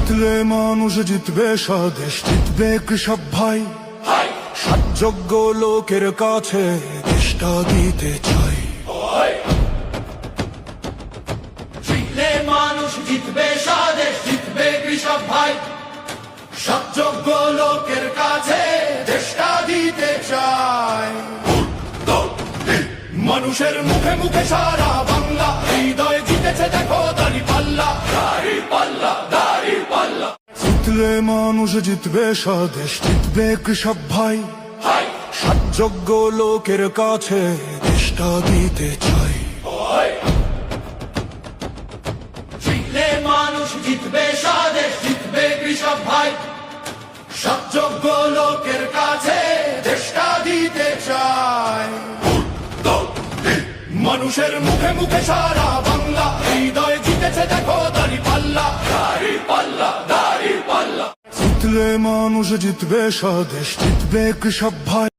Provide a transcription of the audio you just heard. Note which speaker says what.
Speaker 1: জিতলে মানুষ জিতবে, স্বদেশ জিতবে কৃষক ভাই। যোগ্য লোকের কাছে দেশটা দিতে চাই।
Speaker 2: জিতলে মানুষ জিতবে, স্বদেশ জিতবে কৃষক ভাই। যোগ্য লোকের কাছে দেশটা দিতে চাই। মানুষের মুখে মুখে সারা বাংলা, হৃদয় জিতেছে দেখো দাঁড়িপাল্লা, দাঁড়িপাল্লা, দাঁড়িপাল্লা।
Speaker 1: জিতলে মানুষ জিতবে, স্বদেশ জিতবে কৃষক ভাই। যোগ্য লোকের কাছে দেশটা দিতে চাই।
Speaker 2: জিতলে মানুষ জিতবে, স্বদেশ জিতবে কৃষক ভাই। যোগ্য লোকের কাছে দেশটা দিতে চাই। মানুষের মুখে মুখে সারা বাংলা, হৃদয় জিতেছে দেখো দাঁড়িপাল্লা, দাঁড়িপাল্লা, দাঁড়িপাল্লা।
Speaker 1: জিতলে মানুষ জিতবে, স্বদেশ জিতবে কৃষক ভাই।